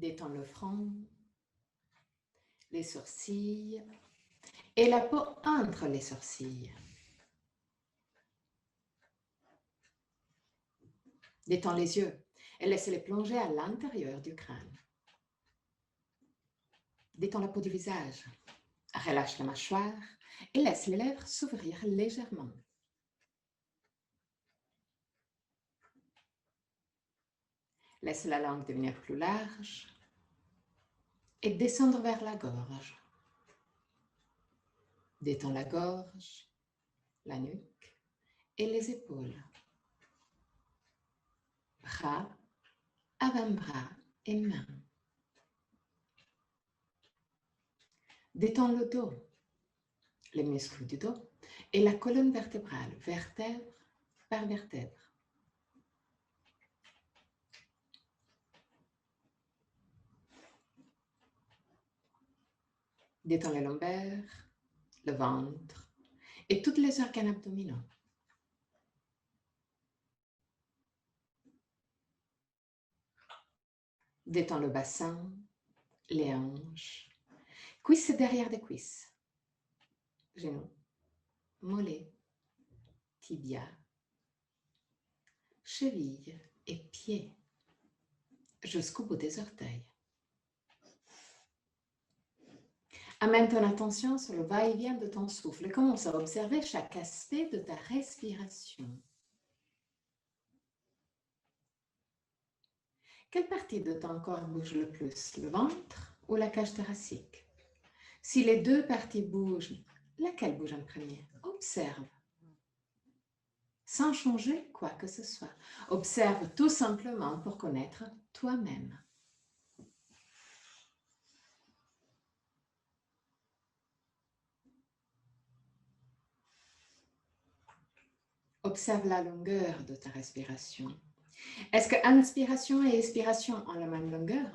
Détends le front, les sourcils et la peau entre les sourcils. Détends les yeux et laisse-les plonger à l'intérieur du crâne. Détends la peau du visage. Relâche la mâchoire et laisse les lèvres s'ouvrir légèrement. Laisse la langue devenir plus large et descendre vers la gorge. Détends la gorge, la nuque et les épaules. Bras, avant-bras et mains. Détends le dos, les muscles du dos et la colonne vertébrale, vertèbre par vertèbre. Détends les lombaires, le ventre et tous les organes abdominaux. Détends le bassin, les hanches, cuisses derrière des cuisses, genoux, mollets, tibia, chevilles et pieds, jusqu'au bout des orteils. Amène ton attention sur le va-et-vient de ton souffle et commence à observer chaque aspect de ta respiration. Quelle partie de ton corps bouge le plus, le ventre ou la cage thoracique? Si les deux parties bougent, laquelle bouge en premier? Observe. Sans changer quoi que ce soit. Observe tout simplement pour connaître toi-même. Observe la longueur de ta respiration. Est-ce que inspiration et expiration ont la même longueur?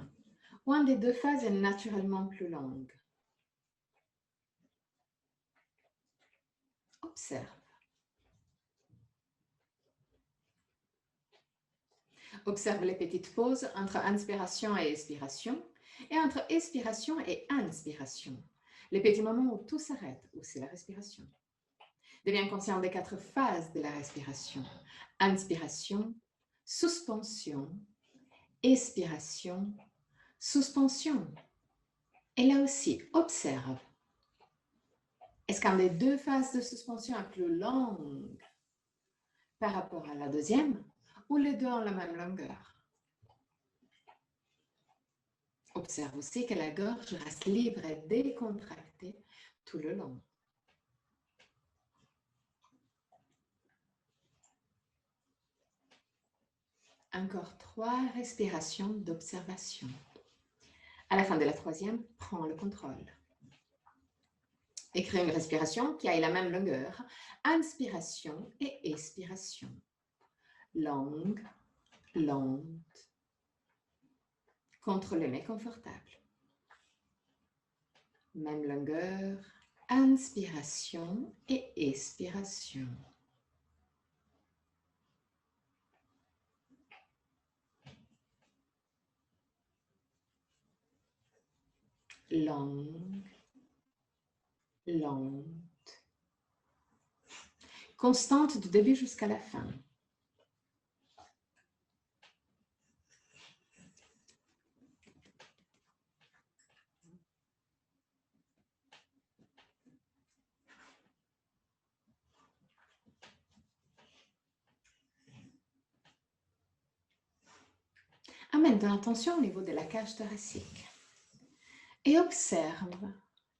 Ou une des deux phases est naturellement plus longue? Observe. Observe les petites pauses entre inspiration et expiration et entre expiration et inspiration. Les petits moments où tout s'arrête, où c'est la respiration. Deviens conscient des 4 phases de la respiration. Inspiration, suspension, expiration, suspension. Et là aussi, observe. Est-ce qu'une des deux phases de suspension est plus longue par rapport à la deuxième ou les deux ont la même longueur? Observe aussi que la gorge reste libre et décontractée tout le long. Encore 3 respirations d'observation. À la fin de la 3e, prends le contrôle. Écris une respiration qui ait la même longueur. Inspiration et expiration. Longue, lente. Contrôlée mais confortable. Même longueur. Inspiration et expiration. Longue, lente, constante du début jusqu'à la fin. Amène ton attention au niveau de la cage thoracique et observe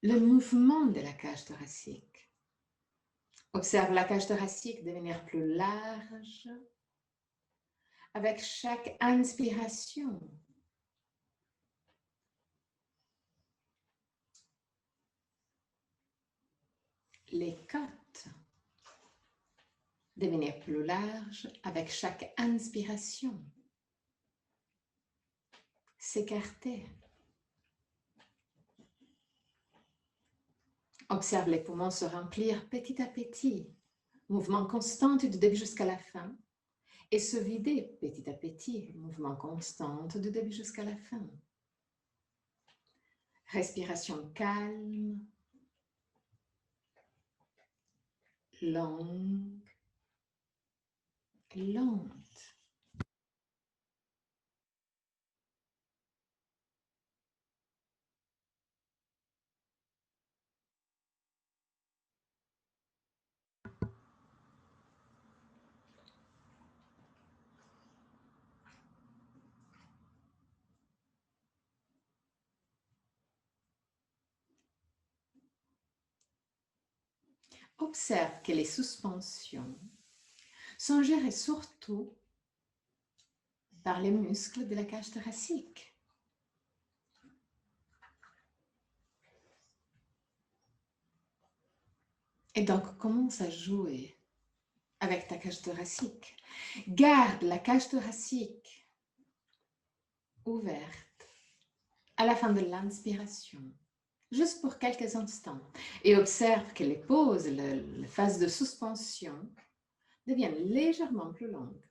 le mouvement de la cage thoracique. Observe la cage thoracique devenir plus large avec chaque inspiration. Les côtes devenir plus larges avec chaque inspiration. S'écarter. Observe les poumons se remplir petit à petit, mouvement constant du début jusqu'à la fin, et se vider petit à petit, mouvement constant du début jusqu'à la fin. Respiration calme, longue, lente. Observe que les suspensions sont gérées surtout par les muscles de la cage thoracique. Et donc, commence à jouer avec ta cage thoracique. Garde la cage thoracique ouverte à la fin de l'inspiration, juste pour quelques instants. Et observe que les pauses, les phases de suspension deviennent légèrement plus longues.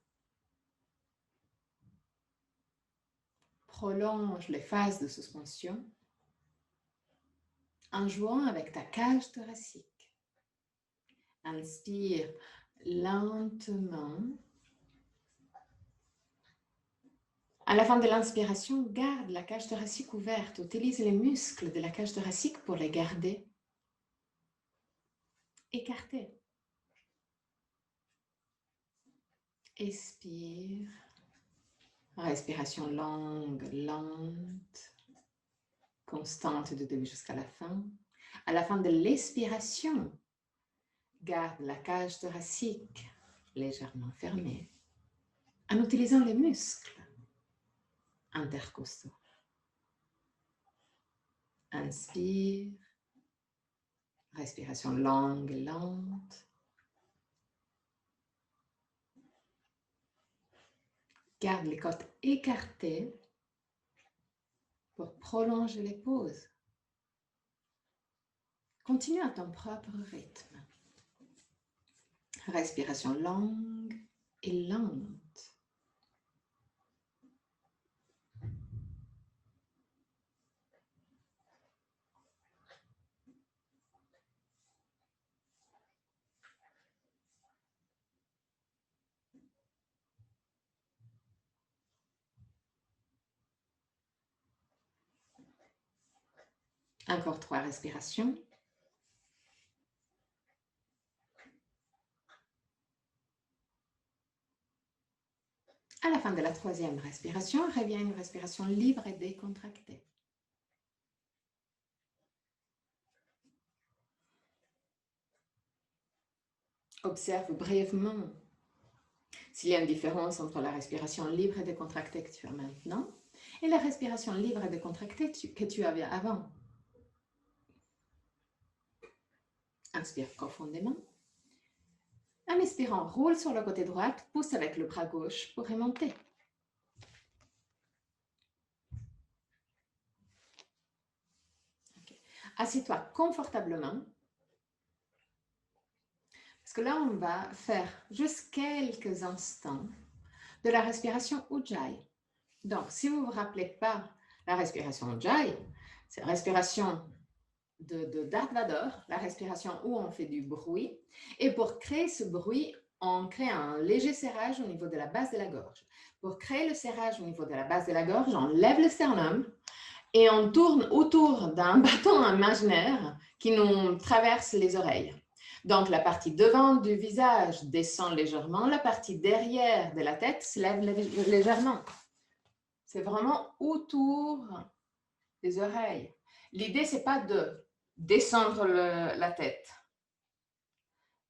Prolonge les phases de suspension en jouant avec ta cage thoracique. Inspire lentement. À la fin de l'inspiration, garde la cage thoracique ouverte. Utilise les muscles de la cage thoracique pour les garder écartés. Expire. Respiration longue, lente, constante du début jusqu'à la fin. À la fin de l'expiration, garde la cage thoracique légèrement fermée en utilisant les muscles intercostaux. Inspire. Respiration longue, lente. Garde les côtes écartées pour prolonger les pauses. Continue à ton propre rythme. Respiration longue et lente. Encore 3 respirations. À la fin de la 3e respiration, revient une respiration libre et décontractée. Observe brièvement s'il y a une différence entre la respiration libre et décontractée que tu as maintenant et la respiration libre et décontractée que tu avais avant. Inspire profondément. En expirant, roule sur le côté droit, pousse avec le bras gauche pour remonter. Okay. Assieds-toi confortablement. Parce que là, on va faire juste quelques instants de la respiration Ujjayi. Donc, si vous ne vous rappelez pas la respiration Ujjayi, c'est la respiration de Darth Vader, la respiration où on fait du bruit. Et pour créer ce bruit, on crée un léger serrage au niveau de la base de la gorge. Pour créer le serrage au niveau de la base de la gorge, on lève le sternum et on tourne autour d'un bâton imaginaire qui nous traverse les oreilles. Donc, la partie devant du visage descend légèrement, la partie derrière de la tête se lève légèrement. C'est vraiment autour des oreilles. L'idée, ce n'est pas de descendre la tête,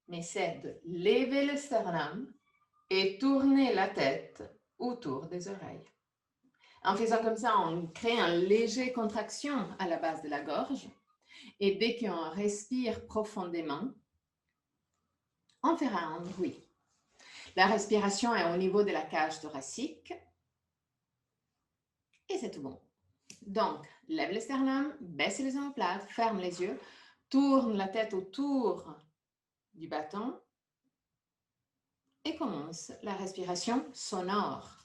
mais c'est de lever le sternum et tourner la tête autour des oreilles. En faisant comme ça, on crée une légère contraction à la base de la gorge et dès qu'on respire profondément, on fera un bruit. La respiration est au niveau de la cage thoracique et c'est tout bon. Donc, lève le sternum, baisse les omoplates, ferme les yeux, tourne la tête autour du bâton et commence la respiration sonore.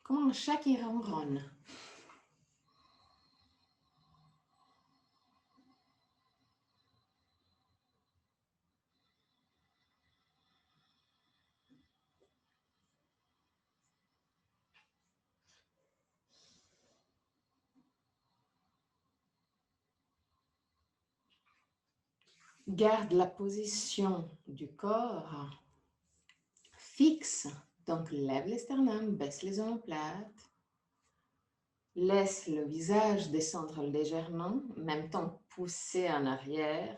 Comme un chat qui ronronne. Garde la position du corps fixe. Donc, lève les sternums, baisse les omoplates. Laisse le visage descendre légèrement, en même temps pousser en arrière.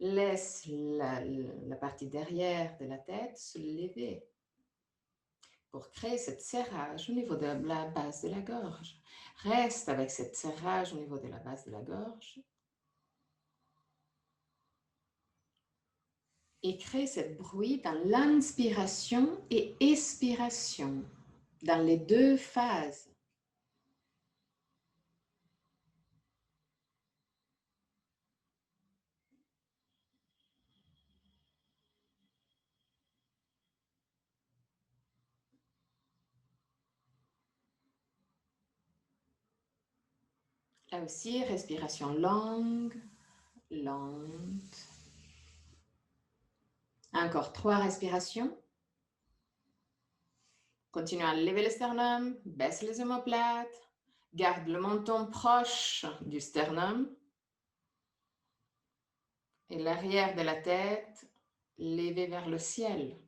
Laisse la partie derrière de la tête se lever pour créer cette serrage au niveau de la base de la gorge. Reste avec cette serrage au niveau de la base de la gorge. Et crée ce bruit dans l'inspiration et expiration, dans les deux phases. Là aussi, respiration longue, lente. Encore 3 respirations. Continue à lever le sternum, baisse les omoplates, garde le menton proche du sternum et l'arrière de la tête levé vers le ciel.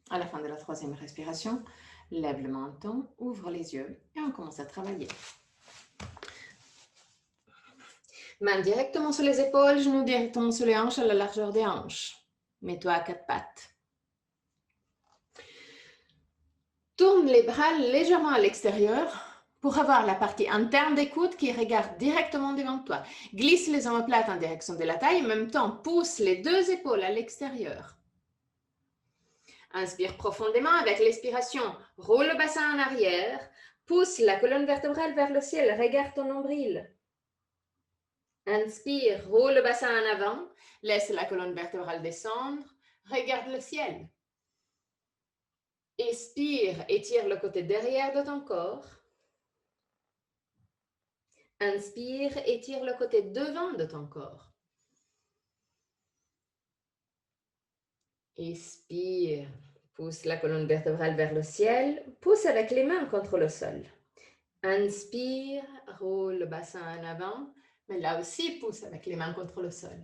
À la fin de la 3e respiration, lève le menton, ouvre les yeux et on commence à travailler. Main directement sur les épaules, genoux directement sur les hanches à la largeur des hanches. Mets-toi à 4 pattes. Tourne les bras légèrement à l'extérieur pour avoir la partie interne des coudes qui regarde directement devant toi. Glisse les omoplates en direction de la taille, en même temps pousse les 2 épaules à l'extérieur. Inspire profondément avec l'expiration. Roule le bassin en arrière. Pousse la colonne vertébrale vers le ciel. Regarde ton nombril. Inspire, roule le bassin en avant. Laisse la colonne vertébrale descendre. Regarde le ciel. Expire, étire le côté derrière de ton corps. Inspire, étire le côté devant de ton corps. Expire, pousse la colonne vertébrale vers le ciel. Pousse avec les mains contre le sol. Inspire, roule le bassin en avant, mais là aussi pousse avec les mains contre le sol.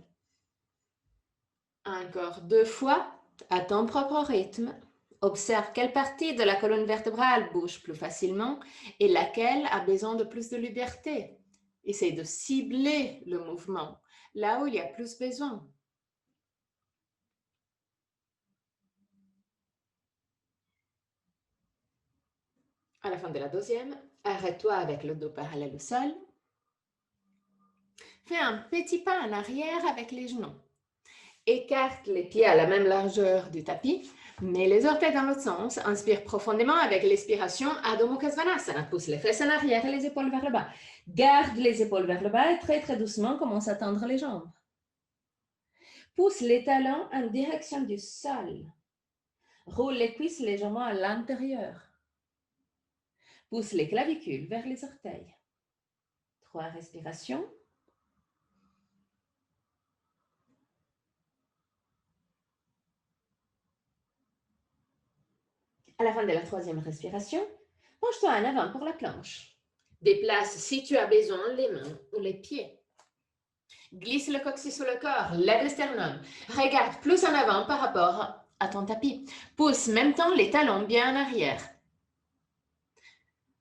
Encore 2 fois, à ton propre rythme. Observe quelle partie de la colonne vertébrale bouge plus facilement et laquelle a besoin de plus de liberté. Essaye de cibler le mouvement là où il y a plus besoin. À la fin de la 2e, arrête-toi avec le dos parallèle au sol. Fais un petit pas en arrière avec les genoux. Écarte les pieds à la même largeur du tapis. Mets les orteils dans l'autre sens. Inspire profondément avec l'expiration. Adho Mukha Svanasana. Pousse les fesses en arrière et les épaules vers le bas. Garde les épaules vers le bas et très très doucement commence à tendre les jambes. Pousse les talons en direction du sol. Roule les cuisses légèrement à l'intérieur. Pousse les clavicules vers les orteils. 3 respirations. À la fin de la 3e respiration, penche-toi en avant pour la planche. Déplace, si tu as besoin, les mains ou les pieds. Glisse le coccyx sur le corps, lève le sternum. Regarde plus en avant par rapport à ton tapis. Pousse en même temps les talons bien en arrière.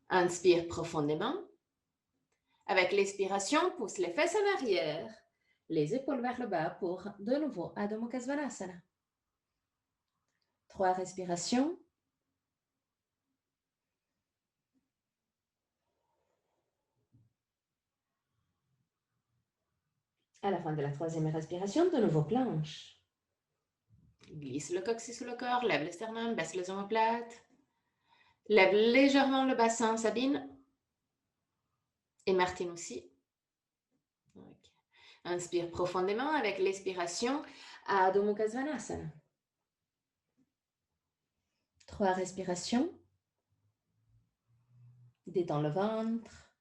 Inspire profondément. Avec l'expiration, pousse les fesses en arrière, les épaules vers le bas pour de nouveau Adho Mukha Svanasana. 3 respirations. À la fin de la 3e respiration, de nouveau planche. Glisse le coccyx sous le corps, lève le sternum, baisse les omoplates. Lève légèrement le bassin, Sabine. Et Martine aussi. Okay. Inspire profondément avec l'expiration, Adho Mukha Svanasana. 3 respirations. Détends le ventre.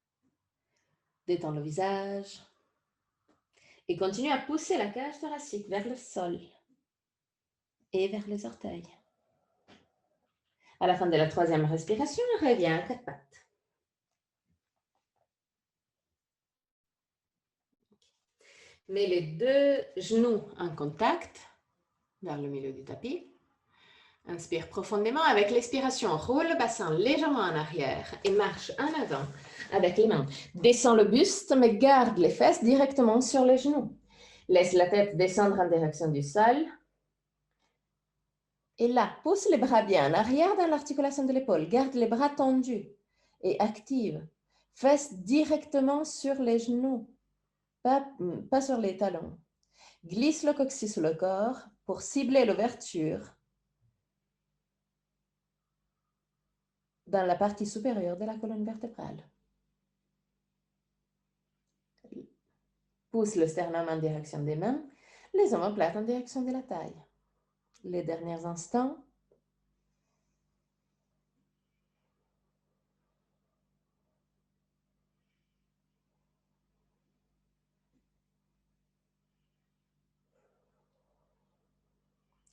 Détends le visage. Et continue à pousser la cage thoracique vers le sol et vers les orteils. À la fin de la 3e respiration, reviens à 4 pattes. Mets les 2 genoux en contact vers le milieu du tapis. Inspire profondément avec l'expiration. Roule le bassin légèrement en arrière et marche en avant avec les mains. Descends le buste, mais garde les fesses directement sur les genoux. Laisse la tête descendre en direction du sol. Et là, pousse les bras bien en arrière dans l'articulation de l'épaule. Garde les bras tendus et active. Fesses directement sur les genoux, pas sur les talons. Glisse le coccyx sous le corps pour cibler l'ouverture dans la partie supérieure de la colonne vertébrale. Pousse le sternum en direction des mains, les omoplates en direction de la taille. Les derniers instants.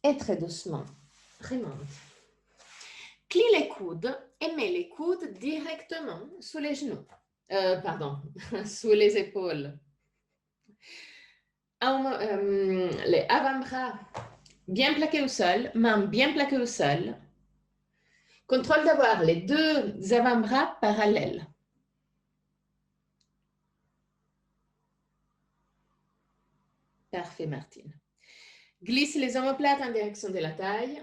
Et très doucement, remonte. Plie les coudes et mets les coudes directement sous les genoux. Sous les épaules. Les avant-bras bien plaqués au sol, mains bien plaquées au sol. Contrôle d'avoir les 2 avant-bras parallèles. Parfait, Martine. Glisse les omoplates en direction de la taille.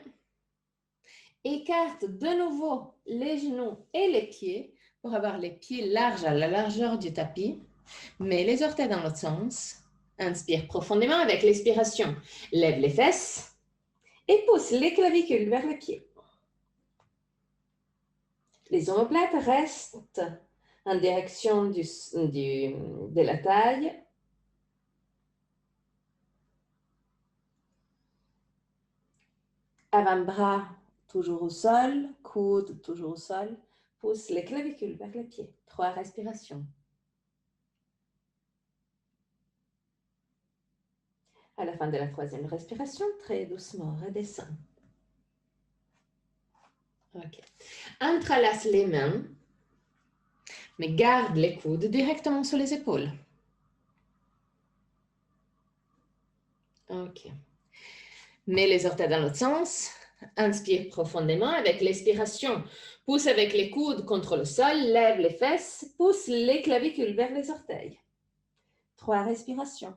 Écarte de nouveau les genoux et les pieds pour avoir les pieds larges à la largeur du tapis. Mets les orteils dans l'autre sens. Inspire profondément avec l'expiration. Lève les fesses et pousse les clavicules vers les pieds. Les omoplates restent en direction de la taille. Avant-bras toujours au sol, coude toujours au sol. Pousse les clavicules vers les pieds. 3 respirations. À la fin de la 3e respiration, très doucement, redescends. Ok. Entrelace les mains, mais garde les coudes directement sur les épaules. Ok. Mets les orteils dans l'autre sens. Inspire profondément avec l'expiration. Pousse avec les coudes contre le sol, lève les fesses, pousse les clavicules vers les orteils. 3 respirations.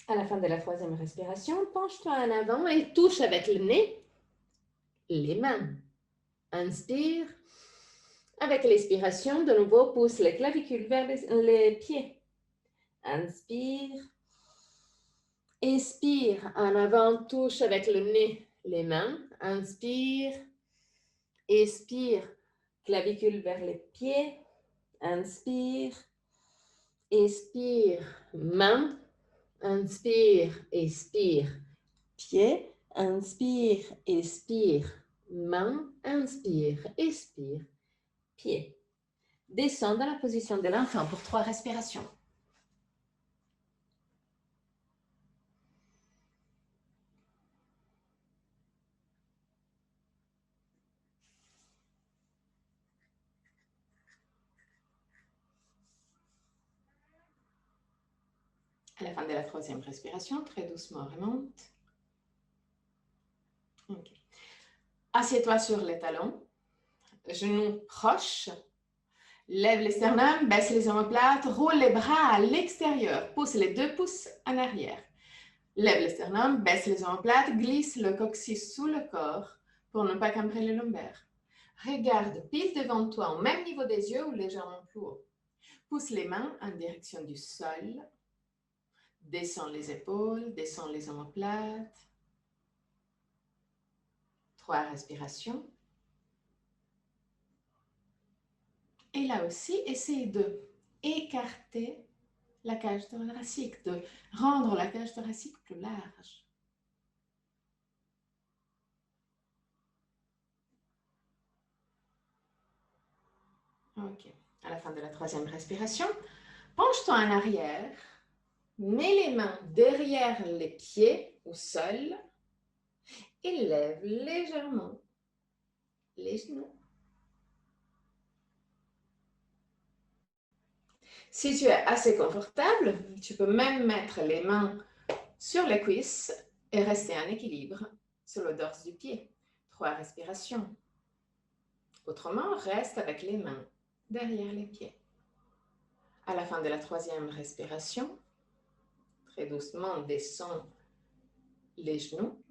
À la fin de la 3e respiration, penche-toi en avant et touche avec le nez les mains. Inspire. Avec l'expiration, de nouveau, pousse les clavicules vers les pieds. Inspire. Expire. En avant, touche avec le nez les mains. Inspire. Expire. Clavicule vers les pieds. Inspire. Expire. Main. Inspire. Expire. Pied. Inspire. Expire. Main. Inspire. Expire. Pied. Descends dans la position de l'enfant pour 3 respirations. À la fin de la 3e respiration, très doucement, remonte. Okay. Assieds-toi sur les talons, genoux proches. Lève les sternums, baisse les omoplates, roule les bras à l'extérieur. Pousse les 2 pouces en arrière. Lève les sternums, baisse les omoplates, glisse le coccyx sous le corps pour ne pas cambrer les lombaires. Regarde pile devant toi, au même niveau des yeux ou légèrement plus haut. Pousse les mains en direction du sol. Descends les épaules, descends les omoplates. 3 respirations. Et là aussi, essaye de écarter la cage thoracique, de rendre la cage thoracique plus large. Ok. À la fin de la 3e respiration, penche-toi en arrière. Mets les mains derrière les pieds au sol et lève légèrement les genoux. Si tu es assez confortable, tu peux même mettre les mains sur les cuisses et rester en équilibre sur le dorse du pied. 3 respirations. Autrement, reste avec les mains derrière les pieds. À la fin de la 3e respiration, très doucement, descends les genoux.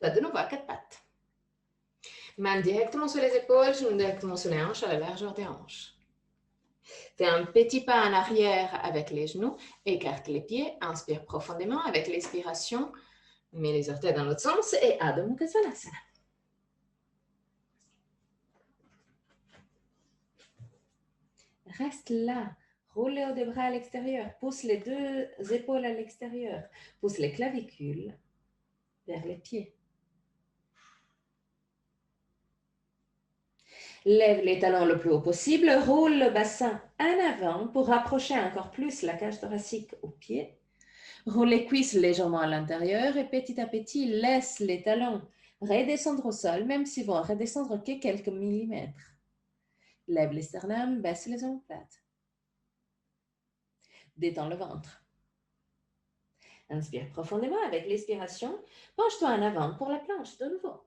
Toi, de nouveau à 4 pattes. Mains directement sur les épaules, genoux directement sur les hanches, à la largeur des hanches. Fais un petit pas en arrière avec les genoux, écarte les pieds, inspire profondément avec l'expiration, mets les orteils dans l'autre sens et Adho Mukha Svanasana. Reste là, roule les hauts des bras à l'extérieur, pousse les 2 épaules à l'extérieur, pousse les clavicules vers les pieds. Lève les talons le plus haut possible, roule le bassin en avant pour rapprocher encore plus la cage thoracique au pied. Roule les cuisses légèrement à l'intérieur et petit à petit, laisse les talons redescendre au sol, même s'ils vont redescendre que quelques millimètres. Lève les sternums, baisse les omoplates. Détends le ventre. Inspire profondément avec l'expiration. Penche-toi en avant pour la planche de nouveau.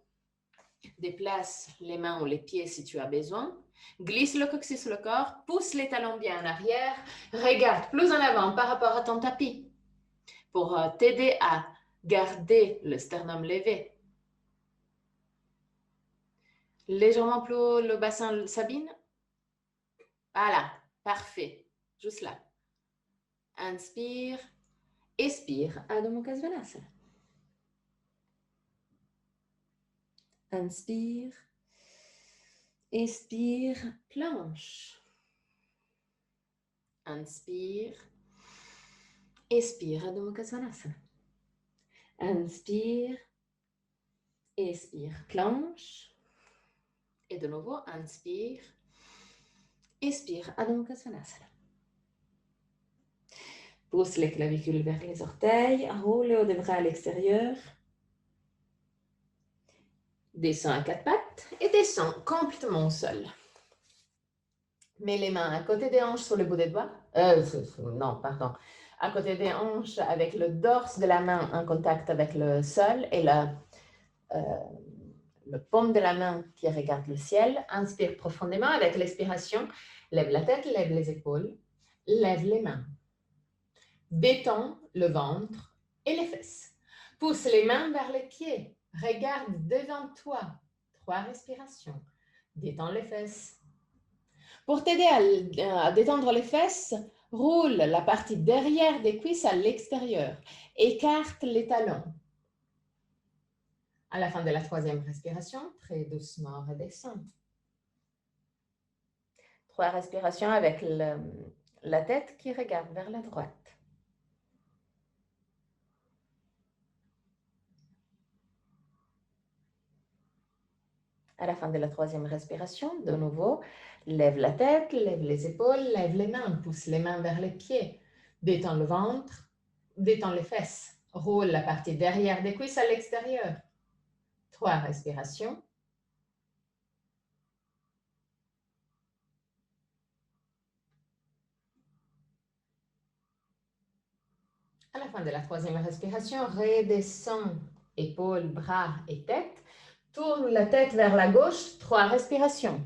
Déplace les mains ou les pieds si tu as besoin. Glisse le coccyx sur le corps. Pousse les talons bien en arrière. Regarde plus en avant par rapport à ton tapis pour t'aider à garder le sternum levé. Légèrement plus haut le bassin, Sabine. Voilà, parfait. Juste là. Inspire, expire. Adho Mukha Svanasana. Inspire, expire, planche. Inspire, expire, Adho Mukha Svanasana. Inspire, expire, planche. Et de nouveau, inspire, expire, Adho Mukha Svanasana. Pousse les clavicules vers les orteils, roule les hauts des bras à l'extérieur. Descends à 4 pattes et descends complètement au sol. Mets les mains à côté des hanches sur le bout des doigts. Non, pardon. À côté des hanches avec le dorse de la main en contact avec le sol et le paume de la main qui regarde le ciel. Inspire profondément avec l'expiration. Lève la tête, lève les épaules, lève les mains. Détends le ventre et les fesses. Pousse les mains vers les pieds. Regarde devant toi. 3 respirations. Détends les fesses. Pour t'aider à détendre les fesses, roule la partie derrière des cuisses à l'extérieur. Écarte les talons. À la fin de la 3e respiration, très doucement redescends. 3 respirations avec la tête qui regarde vers la droite. À la fin de la 3e respiration, de nouveau, lève la tête, lève les épaules, lève les mains, pousse les mains vers les pieds. Détends le ventre, détends les fesses. Roule la partie derrière des cuisses à l'extérieur. 3 respirations. À la fin de la 3e respiration, redescends épaules, bras et tête. Tourne la tête vers la gauche, 3 respirations.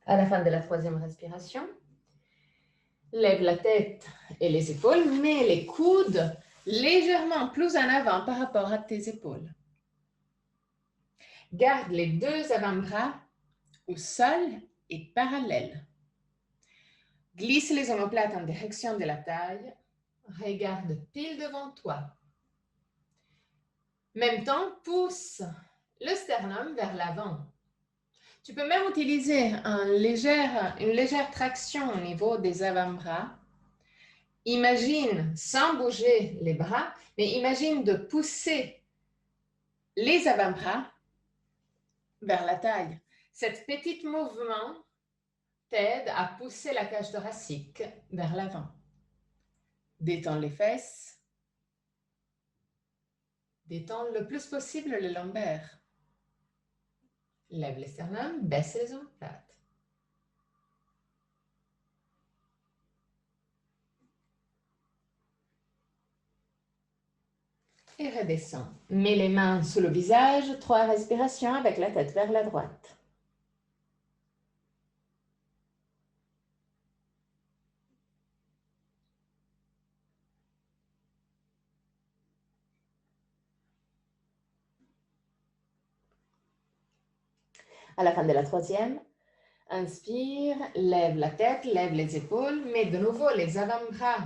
À la fin de la 3e respiration, Lève la tête et les épaules, mets les coudes légèrement plus en avant par rapport à tes épaules. Garde les deux avant-bras au sol et parallèles. Glisse les omoplates en direction de la taille. Regarde pile devant toi. Même temps, pousse le sternum vers l'avant. Tu peux même utiliser une légère traction au niveau des avant-bras. Imagine, sans bouger les bras, mais imagine de pousser les avant-bras vers la taille. Cet petit mouvement t'aide à pousser la cage thoracique vers l'avant. Détends les fesses. Détends le plus possible les lombaires. Lève les sternums, baisse les omoplates. Et redescends. Mets les mains sous le visage, 3 respirations avec la tête vers la droite. À la fin de la 3e, inspire, lève la tête, lève les épaules, mets de nouveau les avant-bras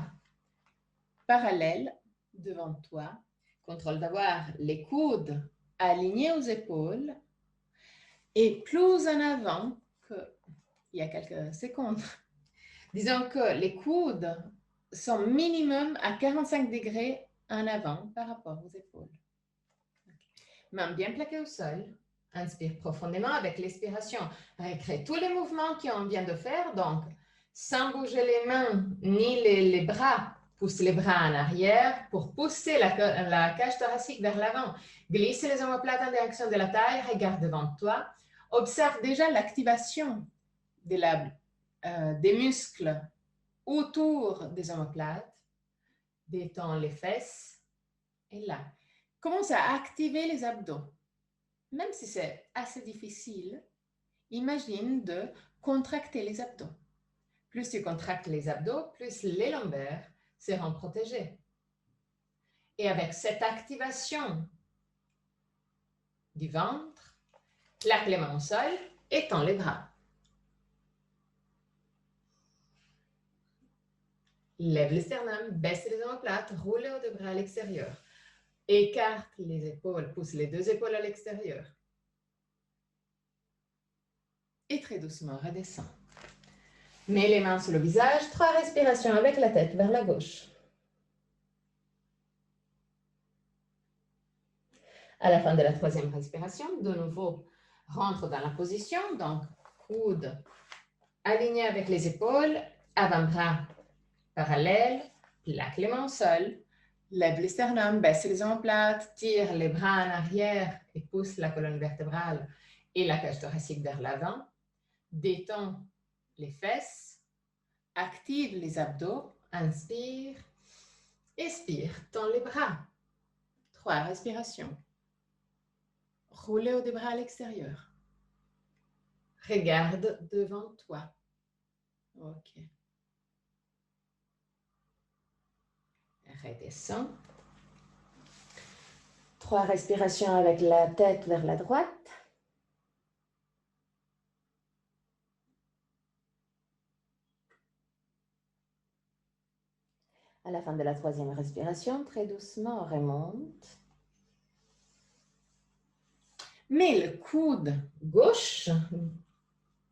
parallèles devant toi. Contrôle d'avoir les coudes alignés aux épaules et plus en avant qu'il y a quelques secondes. Disons que les coudes sont minimum à 45 degrés en avant par rapport aux épaules. Mains bien plaquées au sol. Inspire profondément avec l'expiration. Recrée tous les mouvements qu'on vient de faire. Donc, sans bouger les mains ni les bras, pousse les bras en arrière pour pousser la cage thoracique vers l'avant. Glisse les omoplates en direction de la taille. Regarde devant toi. Observe déjà l'activation des muscles autour des omoplates. Détends les fesses. Et là, commence à activer les abdos. Même si c'est assez difficile, imagine de contracter les abdos. Plus tu contractes les abdos, plus les lombaires seront protégés. Et avec cette activation du ventre, plaque les mains au sol, étends les bras. Lève le sternum, baisse les omoplates, roule les hauts de bras à l'extérieur. Écarte les épaules, pousse les 2 épaules à l'extérieur. Et très doucement, redescends. Mets les mains sur le visage, 3 respirations avec la tête vers la gauche. À la fin de la 3e respiration, de nouveau, rentre dans la position. Donc, coude aligné avec les épaules, avant-bras parallèles, plaque les mains au sol, lève les sternums, baisse les omoplates, tire les bras en arrière et pousse la colonne vertébrale et la cage thoracique vers l'avant. Détends les fesses, active les abdos, inspire, expire, tends les bras. 3 respirations. Roulez haut des bras à l'extérieur. Regarde devant toi. OK. Redescends. 3 respirations avec la tête vers la droite. À la fin de la 3e respiration, très doucement, on remonte. Mets le coude gauche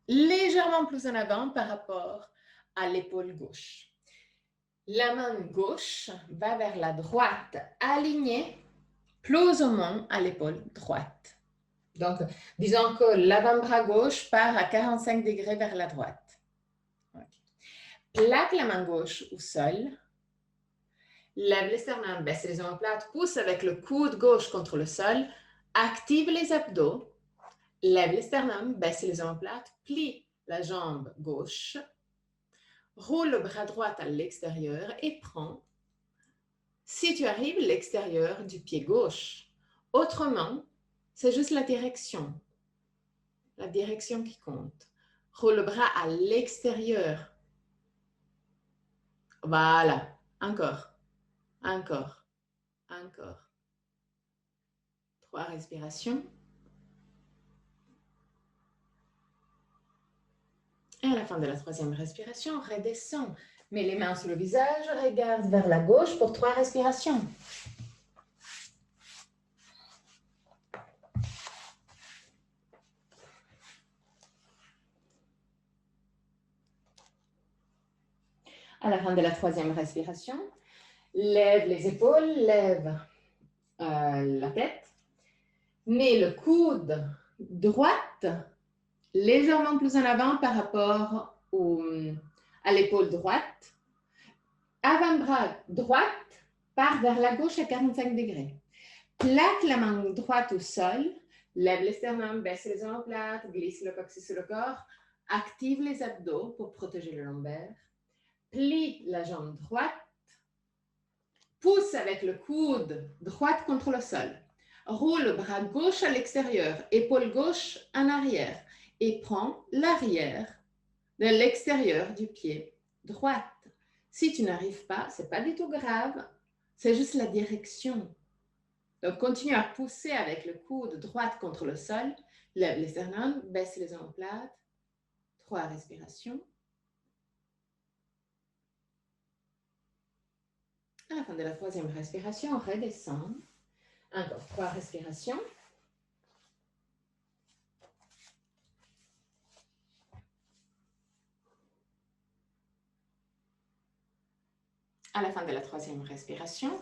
légèrement plus en avant par rapport à l'épaule gauche. La main gauche va vers la droite, alignée plus ou moins à l'épaule droite. Donc, disons que l'avant-bras gauche part à 45 degrés vers la droite. Okay. Plaque la main gauche au sol. Lève les sternums, baisse les omoplates, pousse avec le coude gauche contre le sol. Active les abdos. Lève les sternums, baisse les omoplates, plie la jambe gauche. Roule le bras droit à l'extérieur et prends, si tu arrives, l'extérieur du pied gauche. Autrement, c'est juste la direction qui compte. Roule le bras à l'extérieur Voilà. Encore. Encore. Encore. 3 respirations. Et à la fin de la 3e respiration, redescends. Mets les mains sur le visage, regarde vers la gauche pour 3 respirations. À la fin de la 3e respiration, lève les épaules, lève la tête. Mets le coude droite légèrement plus en avant par rapport à l'épaule droite. Avant-bras droite part vers la gauche à 45 degrés. Plaque la main droite au sol, lève les sternums, baisse les omoplates, glisse le coccyx sur le corps, active les abdos pour protéger le lombaire, plie la jambe droite, pousse avec le coude droite contre le sol, roule le bras gauche à l'extérieur, épaule gauche en arrière et prends l'arrière de l'extérieur du pied droite. Si tu n'arrives pas, ce n'est pas du tout grave, c'est juste la direction. Donc, continue à pousser avec le coude droite contre le sol, lève les sternums, baisse les omoplates, 3 respirations. À la fin de la 3e respiration, on redescend. Encore 3 respirations. À la fin de la 3e respiration,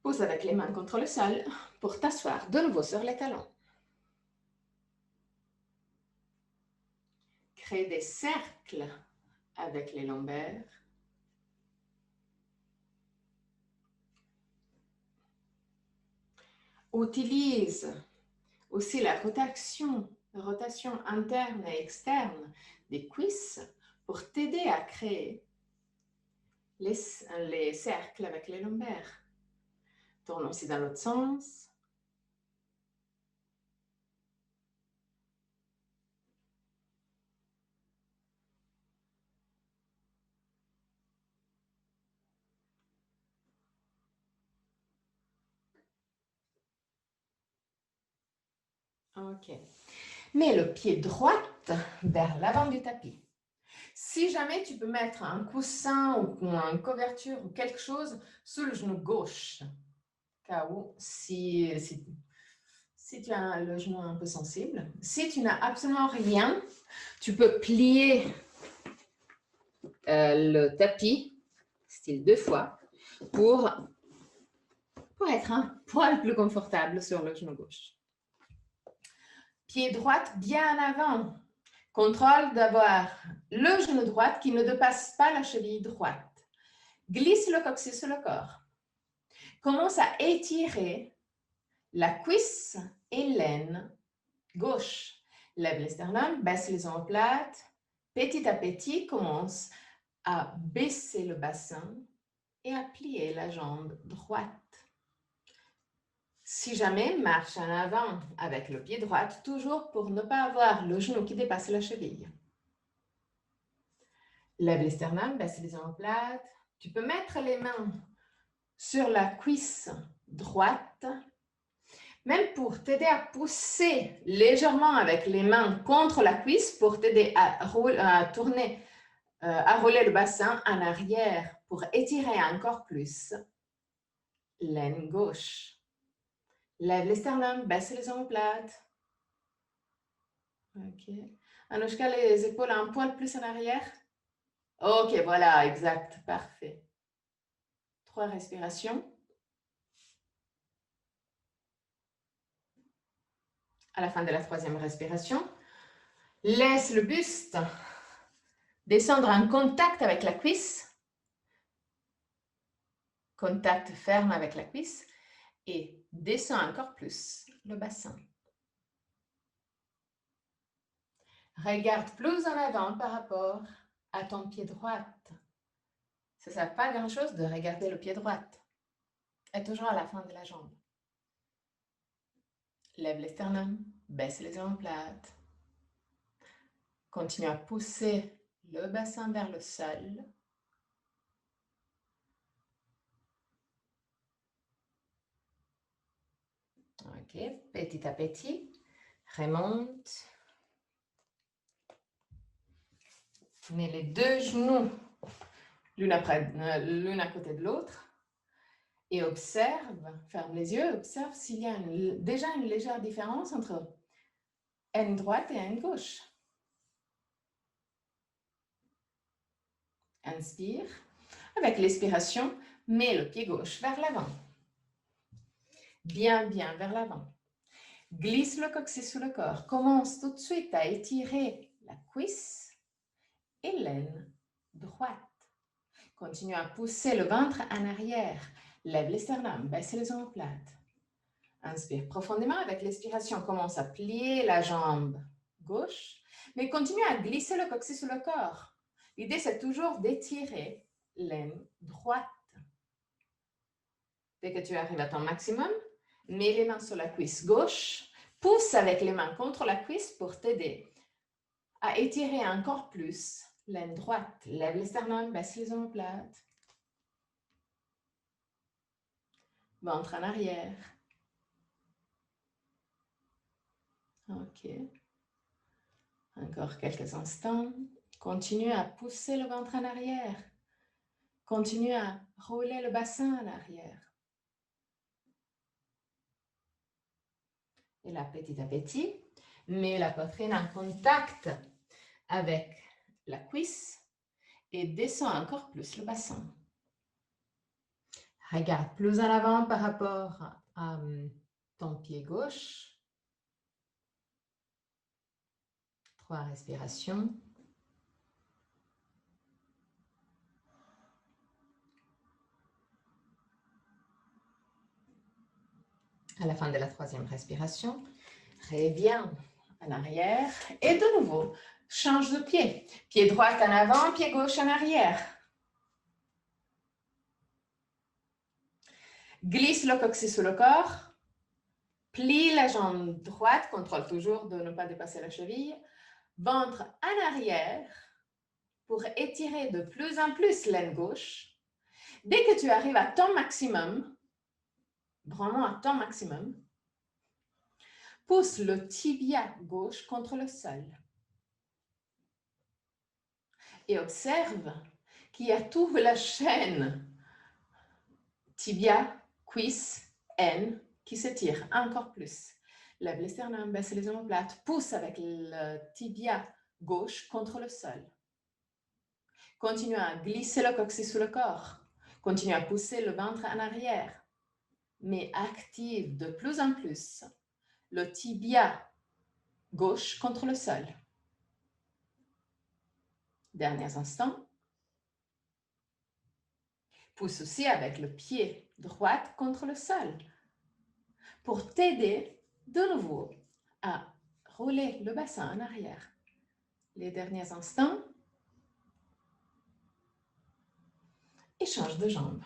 pousse avec les mains contre le sol pour t'asseoir de nouveau sur les talons. Crée des cercles avec les lombaires. Utilise aussi la rotation interne et externe des cuisses pour t'aider à créer les cercles avec les lombaires. Tourne aussi dans l'autre sens. OK. Mets le pied droit vers l'avant du tapis. Si jamais tu peux mettre un coussin ou une couverture ou quelque chose sous le genou gauche, cas où si tu as le genou un peu sensible. Si tu n'as absolument rien, tu peux plier le tapis, style 2 fois, pour être un poil plus confortable sur le genou gauche. Pied droit bien en avant. Contrôle d'avoir le genou droit qui ne dépasse pas la cheville droite. Glisse le coccyx sur le corps. Commence à étirer la cuisse et l'aine gauche. Lève les sternums, baisse les omoplates. Petit à petit, commence à baisser le bassin et à plier la jambe droite. Si jamais, marche en avant avec le pied droit, toujours pour ne pas avoir le genou qui dépasse la cheville. Lève les sternums, baisse les omoplates. Tu peux mettre les mains sur la cuisse droite, même pour t'aider à pousser légèrement avec les mains contre la cuisse pour t'aider à tourner, à rouler le bassin en arrière pour étirer encore plus l'aine gauche. Lève les sternums, baisse les omoplates. OK. Anushka, les épaules un poil plus en arrière. OK, voilà, exact, parfait. 3 respirations. À la fin de la 3e respiration, laisse le buste descendre en contact avec la cuisse. Contact ferme avec la cuisse. Et descends encore plus le bassin. Regarde plus en avant par rapport à ton pied droit. Ça ne sert pas à grand-chose de regarder le pied droit. Et toujours à la fin de la jambe. Lève les sternums, baisse les omoplates. Continue à pousser le bassin vers le sol. Ok, petit à petit, remonte. Mets les deux genoux l'une à côté de l'autre et observe, ferme les yeux, observe s'il y a déjà une légère différence entre aine droite et aine gauche. Inspire. Avec l'expiration, mets le pied gauche vers l'avant. Bien vers l'avant. Glisse le coccyx sous le corps. Commence tout de suite à étirer la cuisse et l'aine droite. Continue à pousser le ventre en arrière. Lève les sternums, baisse les omoplates. Inspire profondément. Avec l'expiration, commence à plier la jambe gauche, mais continue à glisser le coccyx sous le corps. L'idée, c'est toujours d'étirer l'aine droite. Dès que tu arrives à ton maximum, mets les mains sur la cuisse gauche, pousse avec les mains contre la cuisse pour t'aider à étirer encore plus l'aine droite. Lève les sternums, baisse les omoplates. Ventre en arrière. Ok. Encore quelques instants. Continue à pousser le ventre en arrière. Continue à rouler le bassin en arrière. Et là, petit à petit, mets la poitrine en contact avec la cuisse et descends encore plus le bassin. Regarde plus en avant par rapport à ton pied gauche. 3 respirations. À la fin de la 3e respiration, reviens en arrière et de nouveau, change de pied. Pied droit en avant, pied gauche en arrière. Glisse le coccyx sous le corps. Plie la jambe droite, contrôle toujours de ne pas dépasser la cheville. Ventre en arrière pour étirer de plus en plus l'aine gauche. Dès que tu arrives à ton maximum, vraiment à ton maximum, pousse le tibia gauche contre le sol. Et observe qu'il y a toute la chaîne tibia, cuisse, aine qui s'étire encore plus. Lève les sternums, baisse les omoplates, pousse avec le tibia gauche contre le sol. Continue à glisser le coccyx sous le corps. Continue à pousser le ventre en arrière. Mais active de plus en plus le tibia gauche contre le sol. Derniers instants. Pousse aussi avec le pied droit contre le sol pour t'aider de nouveau à rouler le bassin en arrière. Les derniers instants. Et change de jambe.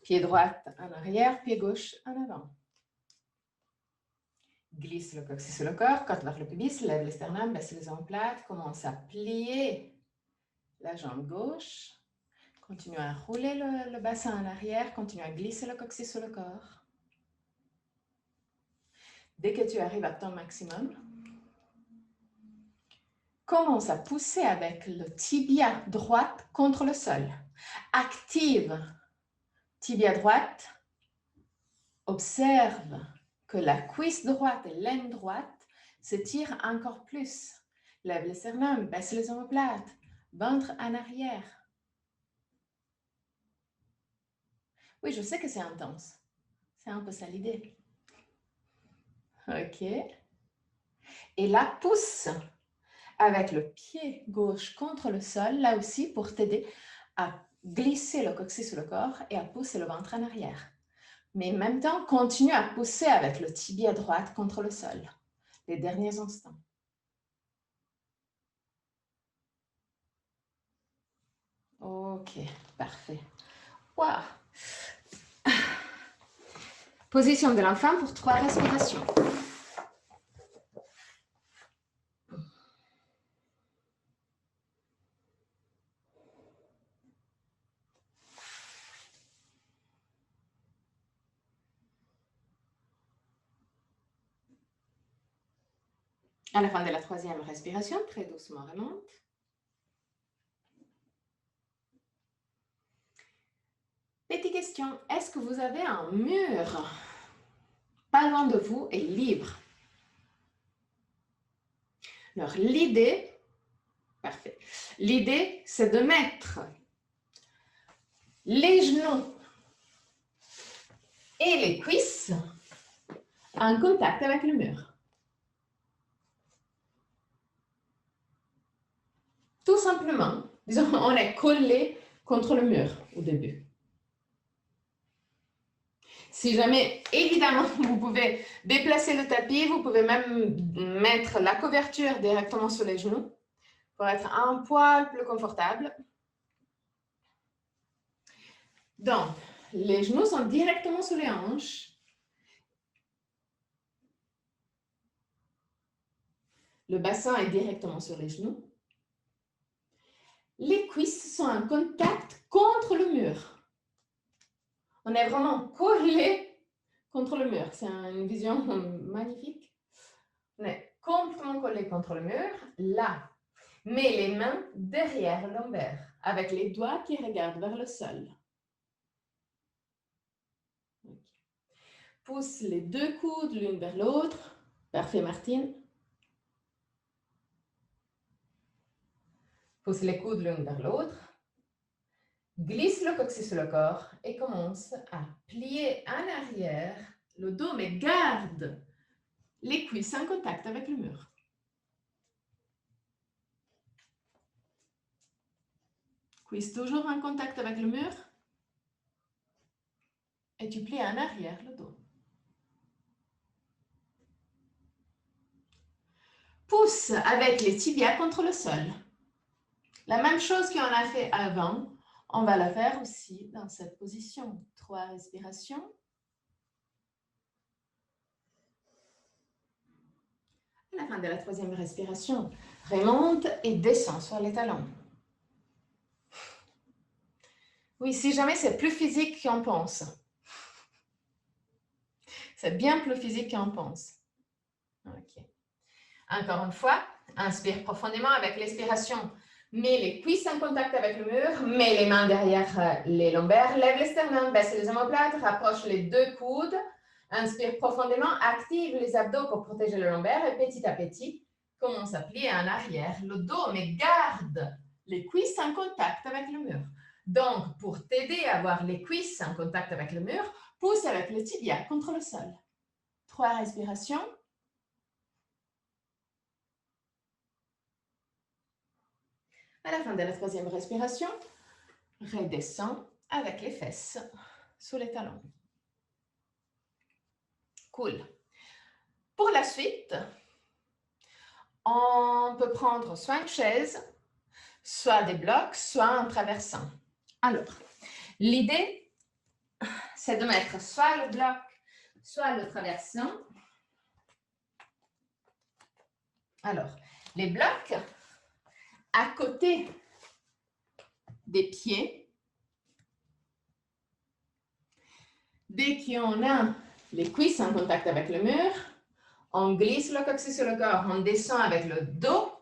Pied droit en arrière, pied gauche en avant. Glisse le coccyx sur le corps, côte vers le pubis, lève les sternums, baisse les omoplates, commence à plier la jambe gauche. Continue à rouler le bassin en arrière, continue à glisser le coccyx sur le corps. Dès que tu arrives à ton maximum, commence à pousser avec le tibia droite contre le sol. Active tibia droite. Observe que la cuisse droite et l'aine droite s'étirent encore plus. Lève les sternums, baisse les omoplates, ventre en arrière. Oui, je sais que c'est intense. C'est un peu ça l'idée. Ok. Et là, pousse avec le pied gauche contre le sol, là aussi pour t'aider à glisser le coccyx sur le corps et à pousser le ventre en arrière. Mais en même temps, continue à pousser avec le tibia droite contre le sol. Les derniers instants. Ok, parfait. Wow. Position de l'enfant pour 3 respirations. À la fin de la troisième respiration, très doucement remonte. Petite question, est-ce que vous avez un mur pas loin de vous et libre? Alors, l'idée, parfait. L'idée, c'est de mettre les genoux et les cuisses en contact avec le mur. Tout simplement, disons, on est collé contre le mur au début. Si jamais, évidemment, vous pouvez déplacer le tapis, vous pouvez même mettre la couverture directement sur les genoux pour être un poil plus confortable. Donc, les genoux sont directement sur les hanches. Le bassin est directement sur les genoux. Les cuisses sont en contact contre le mur. On est vraiment collé contre le mur. C'est une vision magnifique. On est complètement collé contre le mur, là. Mets les mains derrière le lombaire, avec les doigts qui regardent vers le sol. Okay. Pousse les deux coudes l'une vers l'autre. Parfait, Martine. Pousse les coudes l'une vers l'autre. Glisse le coccyx sur le corps et commence à plier en arrière le dos, mais garde les cuisses en contact avec le mur. Cuisses toujours en contact avec le mur. Et tu plies en arrière le dos. Pousse avec les tibias contre le sol. La même chose qu'on a fait avant, on va la faire aussi dans cette position. 3 respirations. À la fin de la troisième respiration, remonte et descend sur les talons. Oui, si jamais c'est plus physique qu'on pense. C'est bien plus physique qu'on pense. Ok. Encore une fois, inspire profondément avec l'expiration. Mets les cuisses en contact avec le mur, mets les mains derrière les lombaires, lève les sternums, baisse les omoplates, rapproche les deux coudes. Inspire profondément, active les abdos pour protéger le lombaire et petit à petit, commence à plier en arrière le dos, mais garde les cuisses en contact avec le mur. Donc, pour t'aider à avoir les cuisses en contact avec le mur, pousse avec le tibia contre le sol. 3 respirations. À la fin de la troisième respiration, redescends avec les fesses sous les talons. Cool. Pour la suite, on peut prendre soit une chaise, soit des blocs, soit un traversant. Alors, l'idée, c'est de mettre soit le bloc, soit le traversant. Alors, les blocs à côté des pieds. Dès qu'on a les cuisses en contact avec le mur, on glisse le coccyx sur le corps, on descend avec le dos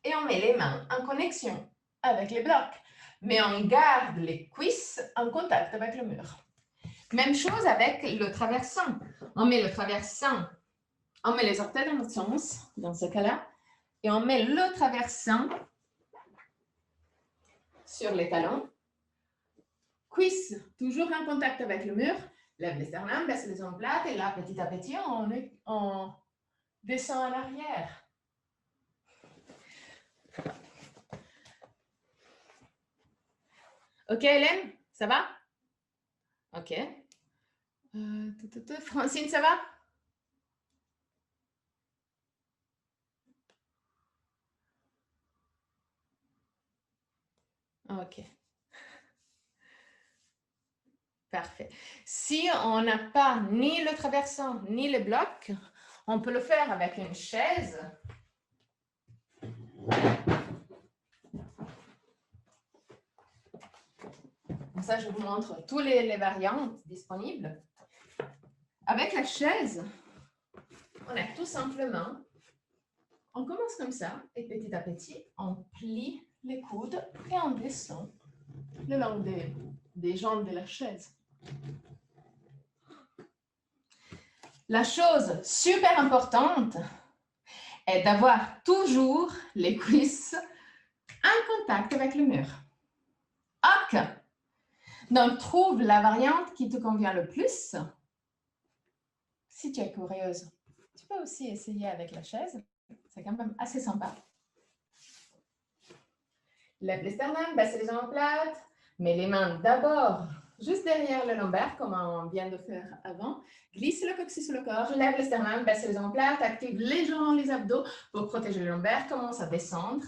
et on met les mains en connexion avec les blocs. Mais on garde les cuisses en contact avec le mur. Même chose avec le traversant. On met le traversant, on met les orteils dans l'autre sens, dans ce cas-là, et on met le traversant sur les talons. Cuisses toujours en contact avec le mur. Lève les sternums, baisse les omoplates et là, petit à petit, on descend à l'arrière. Ok, Hélène, ça va? Ok. Francine, ça va? Ok. Parfait. Si on n'a pas ni le traversant ni le bloc, on peut le faire avec une chaise. Comme ça, je vous montre toutes les variantes disponibles. Avec la chaise, on a tout simplement, On commence comme ça et petit à petit, on plie les coudes et on descend le long des jambes de la chaise. La chose super importante est d'avoir toujours les cuisses en contact avec le mur. Ok. Donc, trouve la variante qui te convient le plus. Si tu es curieuse, tu peux aussi essayer avec la chaise. C'est quand même assez sympa. Lève les sternums, baisse les omoplates. Mets les mains d'abord juste derrière le lombaire, comme on vient de faire avant. Glisse le coccyx sur le corps, lève les sternums, baisse les omoplates, active légèrement les abdos pour protéger le lombaire. Commence à descendre.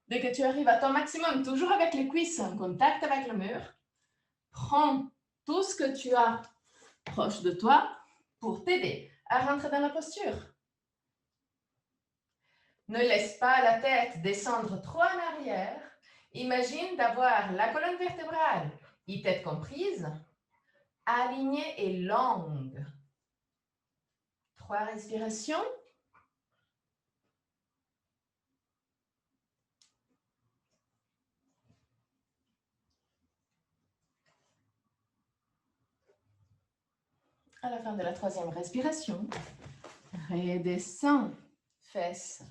Dès que tu arrives à ton maximum, toujours avec les cuisses en contact avec le mur, prends tout ce que tu as proche de toi pour t'aider à rentrer dans la posture. Ne laisse pas la tête descendre trop en arrière. Imagine d'avoir la colonne vertébrale, tête comprise, alignée et longue. 3 respirations. À la fin de la 3e respiration, redescends, fesses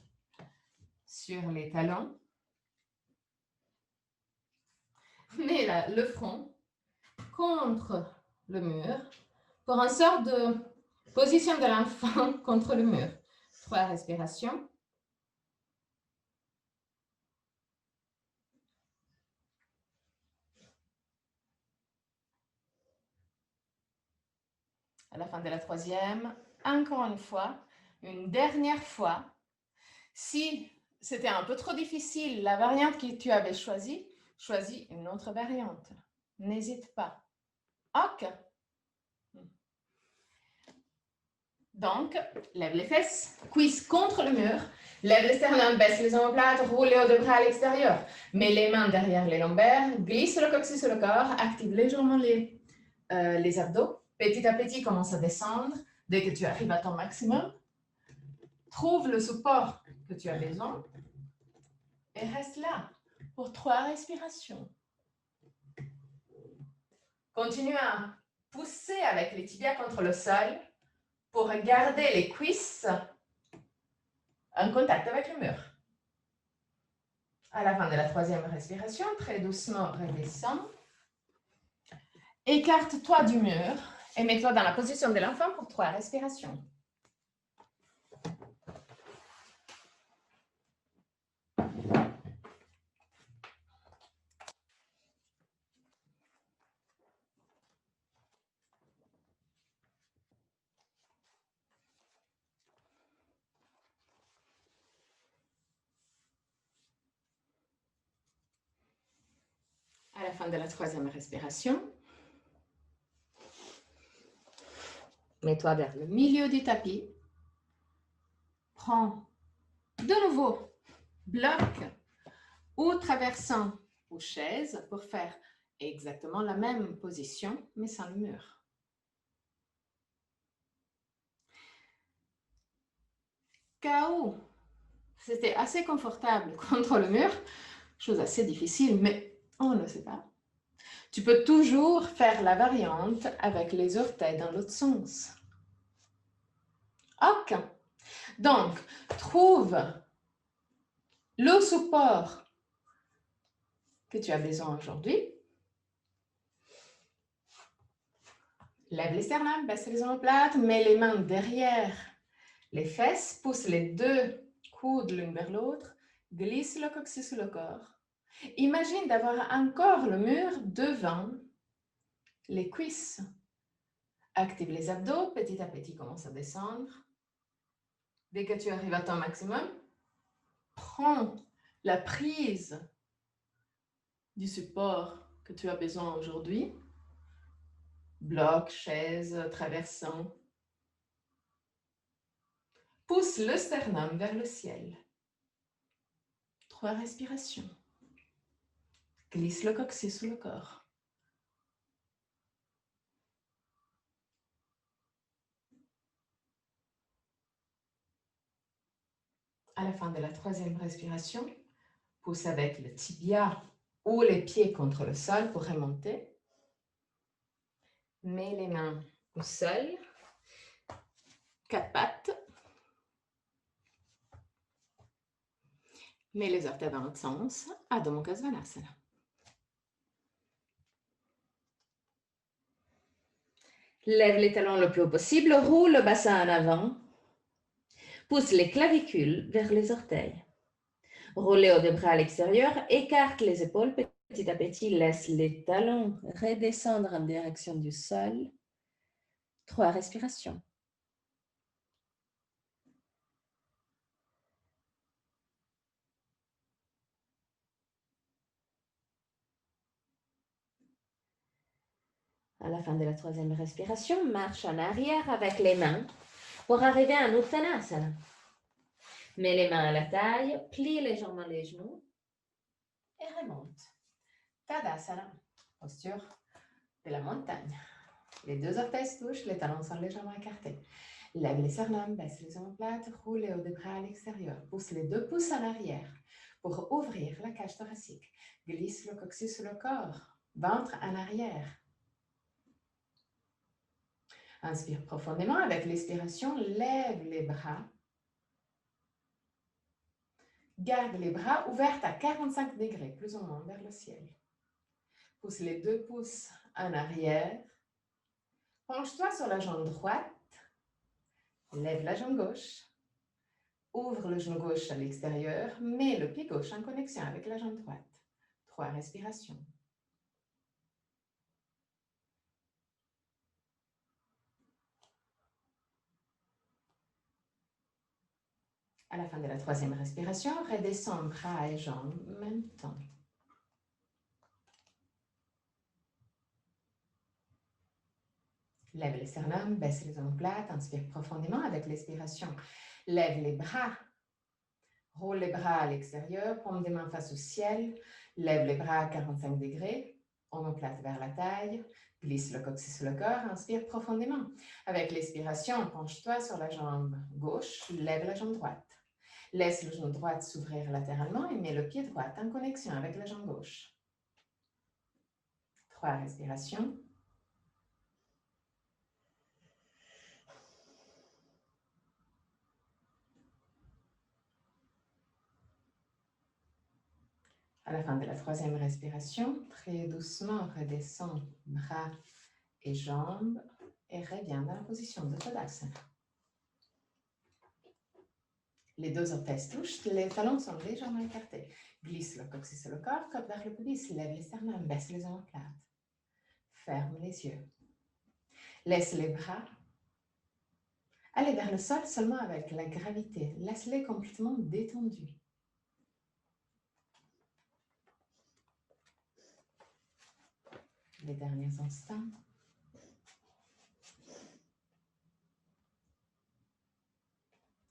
sur les talons. Mets le front contre le mur pour une sorte de position de l'enfant contre le mur. 3 respirations. À la fin de la 3e, encore une dernière fois. Si c'était un peu trop difficile, la variante que tu avais choisie, choisis une autre variante. N'hésite pas. Ok. Donc, lève les fesses, cuisses contre le mur, lève les sternums, baisse les omoplates, roule les hauts de bras à l'extérieur. Mets les mains derrière les lombaires, glisse le coccyx sur le corps, active légèrement les abdos. Petit à petit, commence à descendre. Dès que tu arrives à ton maximum, trouve le support que tu as besoin et reste là pour 3 respirations. Continue à pousser avec les tibias contre le sol pour garder les cuisses en contact avec le mur. À la fin de la 3e respiration, très doucement, redescends. Écarte-toi du mur et mets-toi dans la position de l'enfant pour 3 respirations. À la fin de la 3e respiration, mets-toi vers le milieu du tapis. Prends de nouveau bloc ou traversant ou chaise pour faire exactement la même position, mais sans le mur. K.O. C'était assez confortable contre le mur, chose assez difficile, mais on ne sait pas. Tu peux toujours faire la variante avec les orteils dans l'autre sens. Ok. Donc, trouve le support que tu as besoin aujourd'hui. Lève les sternums, baisse les omoplates, mets les mains derrière les fesses, pousse les 2 coudes l'une vers l'autre, glisse le coccyx sur le corps. Imagine d'avoir encore le mur devant les cuisses. Active les abdos, petit à petit, commence à descendre. Dès que tu arrives à ton maximum, prends la prise du support que tu as besoin aujourd'hui. Bloc, chaise, traversant. Pousse le sternum vers le ciel. 3 respirations. Glisse le coccyx sous le corps. À la fin de la troisième respiration, pousse avec le tibia ou les pieds contre le sol pour remonter. Mets les mains au sol, 4 pattes. Mets les orteils dans l'autre sens, Adho Mukha Svanasana. Lève les talons le plus haut possible, roule le bassin en avant. Pousse les clavicules vers les orteils. Roule les hauts des bras à l'extérieur, écarte les épaules petit à petit, laisse les talons redescendre en direction du sol. 3 respirations. À la fin de la troisième respiration, marche en arrière avec les mains pour arriver à Uttanasana. Mets les mains à la taille, plie légèrement les genoux et remonte. Tadasana, posture de la montagne. Les 2 orteils se touchent, les talons sont légèrement écartés. Lève les sternums, baisse les omoplates, roule les hauts des bras à l'extérieur. Pousse les 2 pouces en arrière pour ouvrir la cage thoracique. Glisse le coccyx sur le corps, ventre en arrière. Inspire profondément. Avec l'expiration, lève les bras. Garde les bras ouverts à 45 degrés, plus ou moins vers le ciel. Pousse les 2 pouces en arrière. Penche-toi sur la jambe droite. Lève la jambe gauche. Ouvre le genou gauche à l'extérieur. Mets le pied gauche en connexion avec la jambe droite. 3 respirations. À la fin de la troisième respiration, redescends bras et jambes en même temps. Lève les sternums, baisse les omoplates, inspire profondément avec l'expiration. Lève les bras, roule les bras à l'extérieur, paume des mains face au ciel, lève les bras à 45 degrés, omoplate vers la taille, glisse le coccyx sur le corps, inspire profondément. Avec l'expiration, penche-toi sur la jambe gauche, lève la jambe droite. Laisse le genou droit s'ouvrir latéralement et mets le pied droit en connexion avec la jambe gauche. 3 respirations. À la fin de la troisième respiration, très doucement, redescends bras et jambes et reviens dans la position de Tadasana. Les 2 orteils se touchent, les talons sont légèrement écartés. Glisse le coccyx sur le corps, côte vers le pubis, lève les sternums, baisse les omoplates. Ferme les yeux. Laisse les bras aller vers le sol seulement avec la gravité. Laisse-les complètement détendus. Les derniers instants.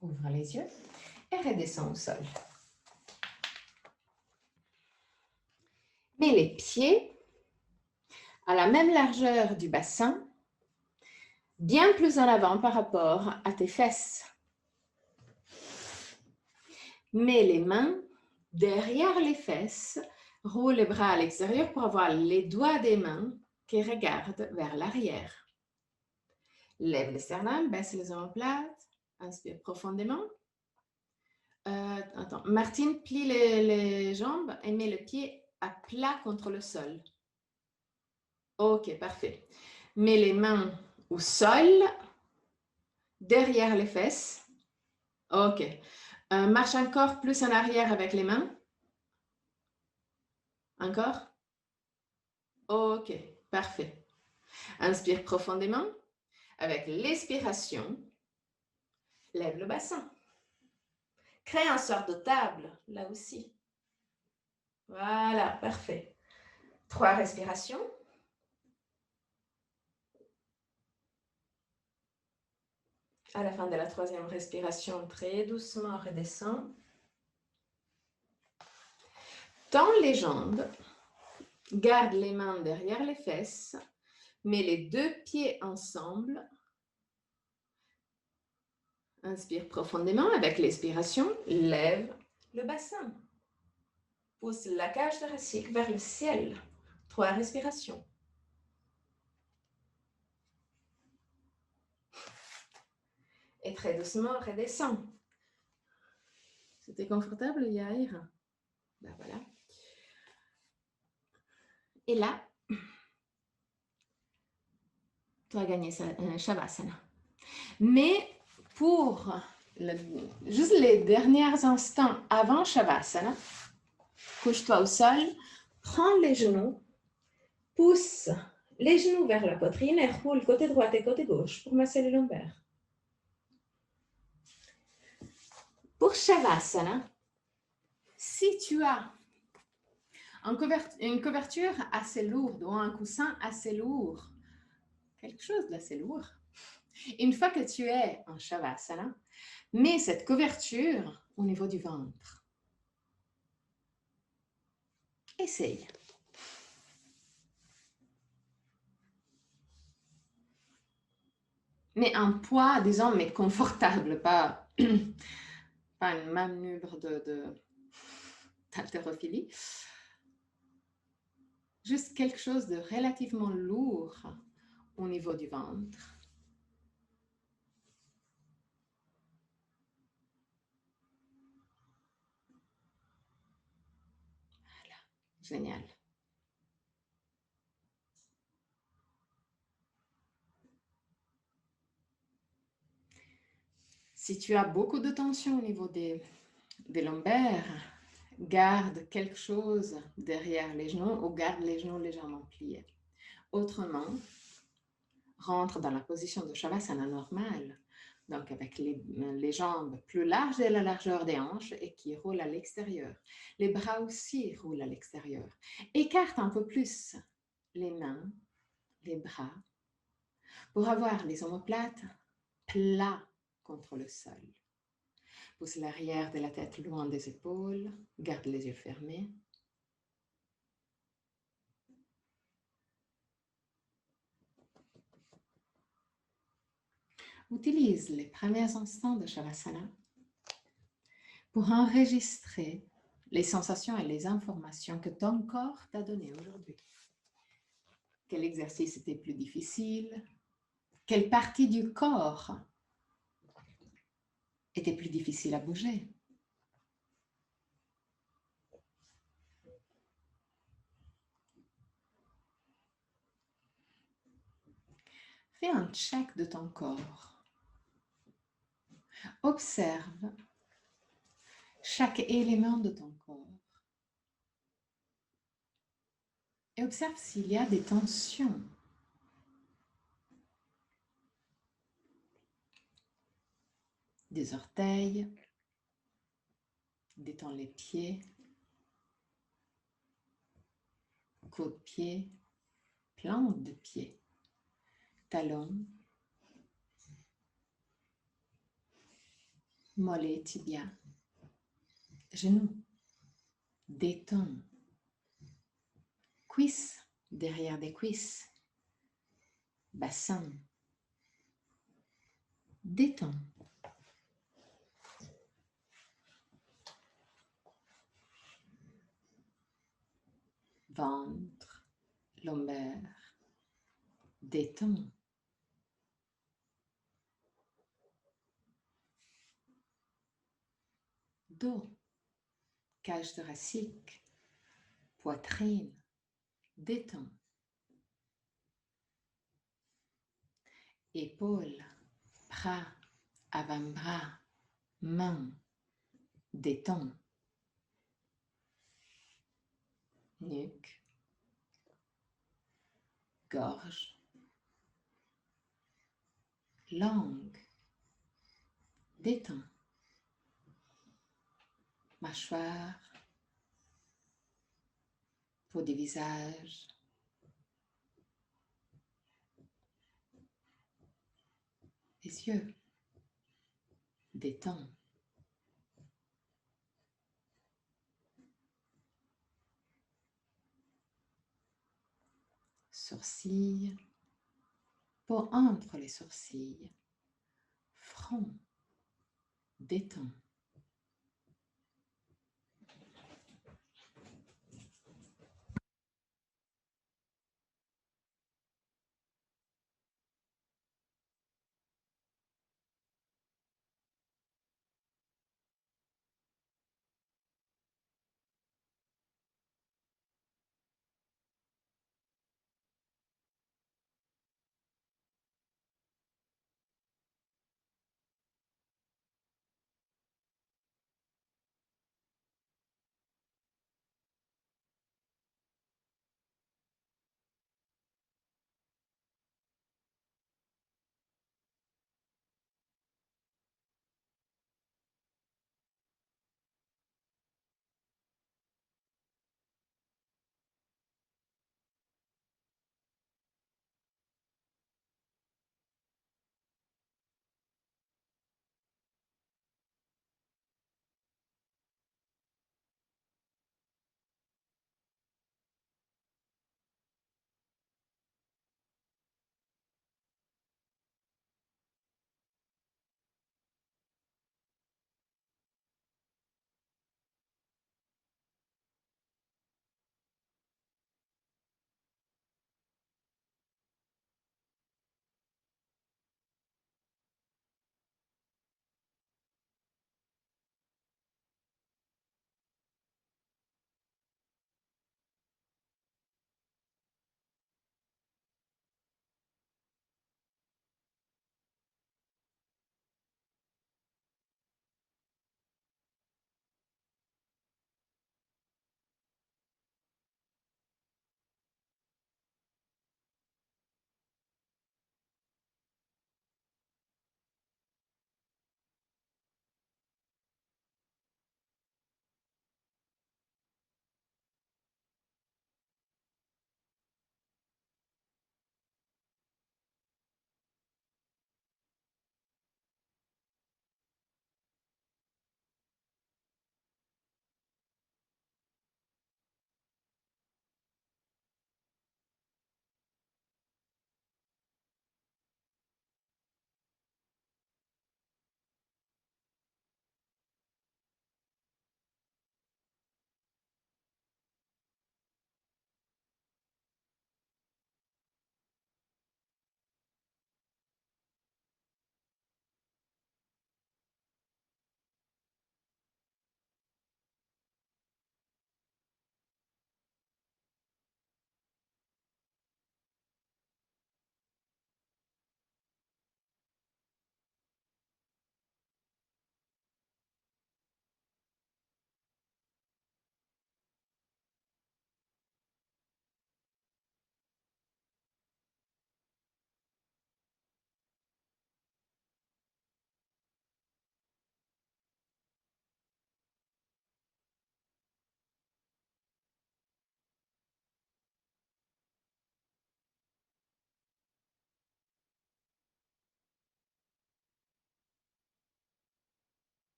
Ouvre les yeux et redescends au sol. Mets les pieds à la même largeur du bassin, bien plus en avant par rapport à tes fesses. Mets les mains derrière les fesses, roule les bras à l'extérieur pour avoir les doigts des mains qui regardent vers l'arrière. Lève les sternums, baisse les omoplates, inspire profondément. Martine, plie les jambes et mets le pied à plat contre le sol. Ok, parfait. Mets les mains au sol, derrière les fesses. Ok. Marche encore plus en arrière avec les mains. Encore? Ok, parfait. Inspire profondément. Avec l'expiration, lève le bassin. Crée une sorte de table, là aussi. Voilà, parfait. 3 respirations. À la fin de la troisième respiration, très doucement, redescends. Tends les jambes. Garde les mains derrière les fesses. Mets les 2 pieds ensemble. Inspire profondément avec l'expiration, lève le bassin. Pousse la cage thoracique vers le ciel. 3 respirations. Et très doucement, redescends. C'était confortable, Yair? Ben voilà. Et là, tu as gagné Shavasana. Mais pour juste les derniers instants avant Shavasana, couche-toi au sol, prends les genoux, pousse les genoux vers la poitrine et roule côté droit et côté gauche pour masser les lombaires. Pour Shavasana, si tu as une couverture assez lourde ou un coussin assez lourd, quelque chose d'assez lourd, une fois que tu es en Shavasana, mets cette couverture au niveau du ventre. Essaye. Mais un poids, disons, mais confortable, pas une manœuvre d'haltérophilie. Juste quelque chose de relativement lourd au niveau du ventre. Voilà, génial. Si tu as beaucoup de tension au niveau des lombaires, garde quelque chose derrière les genoux ou garde les genoux légèrement pliés. Autrement, rentre dans la position de Shavasana normale, donc avec les jambes plus larges de la largeur des hanches et qui roulent à l'extérieur. Les bras aussi roulent à l'extérieur. Écarte un peu plus les mains, les bras, pour avoir les omoplates plats contre le sol. Pousse l'arrière de la tête loin des épaules, garde les yeux fermés. Utilise les premiers instants de Shavasana pour enregistrer les sensations et les informations que ton corps t'a données aujourd'hui. Quel exercice était plus difficile? Quelle partie du corps était plus difficile à bouger? Fais un check de ton corps. Observe chaque élément de ton corps. Et observe s'il y a des tensions. Des orteils, détends les pieds, côte de pied, plante de pied, talons, mollet, tibia, genoux, détends, cuisses, derrière des cuisses, bassin, détends. Ventre, lombaire, détends. Dos, cage thoracique, poitrine, détends. Épaules, bras, avant-bras, mains, détends. Nuque, gorge, langue, détends. Mâchoire, peau du visage, les yeux, détends. Sourcils, peau entre les sourcils, front, détends.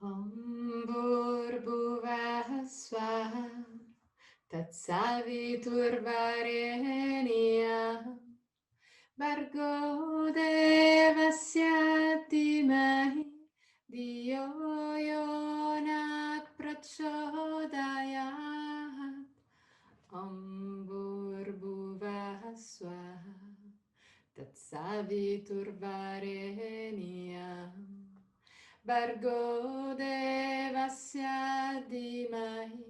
Om Bhurभुवः Svah Tatsaviturvarenyah Bhargo Devasya Dhimahi Dhiyo Yo Nat Prachodayat Om Bhurभुवः Svah Tatsaviturvarenyah Bhargo Devasya Dhimahi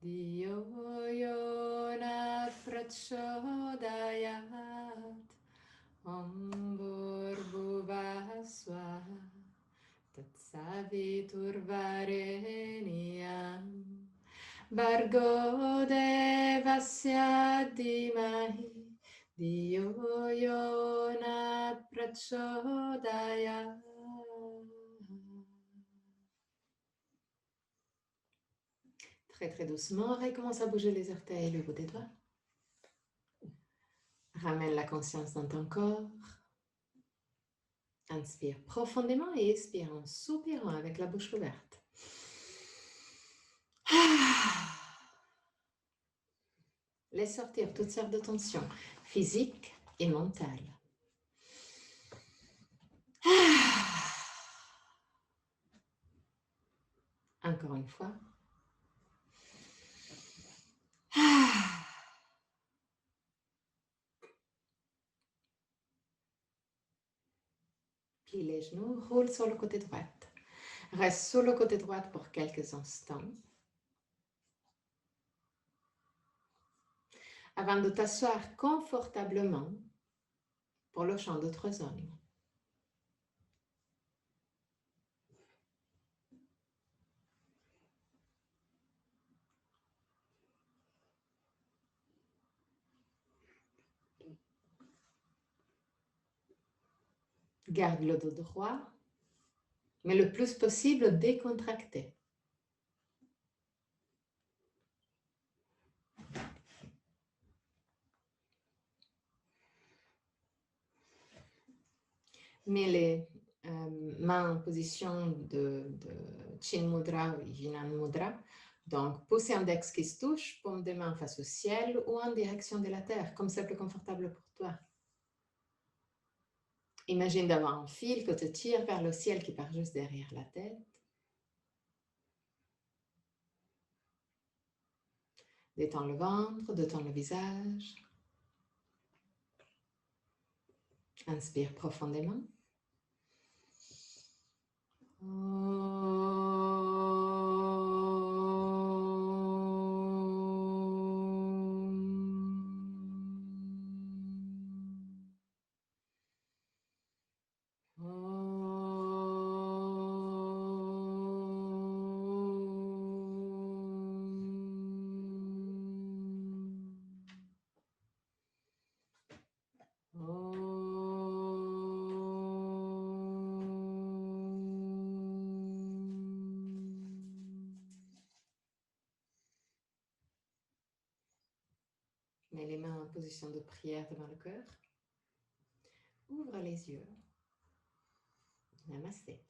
Dhiyo Yo Nat Prachodayat Om Bhurभुvः Swaha Tatsaviturvarenyam Bhargo Devasya Dhimahi Dhiyo Yo Nat Prachodayat. Très très doucement, recommence à bouger les orteils et le bout des doigts. Ramène la conscience dans ton corps. Inspire profondément et expire en soupirant avec la bouche ouverte. Laisse sortir toutes sortes de tensions physiques et mentales. Encore une fois. Plie les genoux, roule sur le côté droit. Reste sur le côté droit pour quelques instants. Avant de t'asseoir confortablement pour le chant d'autres zones. Garde le dos droit, mais le plus possible décontracté. Mets les mains en position de Chin Mudra ou Jinan Mudra. Donc, pouce et index qui se touchent, paume des mains face au ciel ou en direction de la terre, comme c'est plus confortable pour toi. Imagine d'avoir un fil que te tire vers le ciel qui part juste derrière la tête. Détends le ventre, détends le visage. Inspire profondément. Mets les mains en position de prière devant le cœur. Ouvre les yeux. Namasté.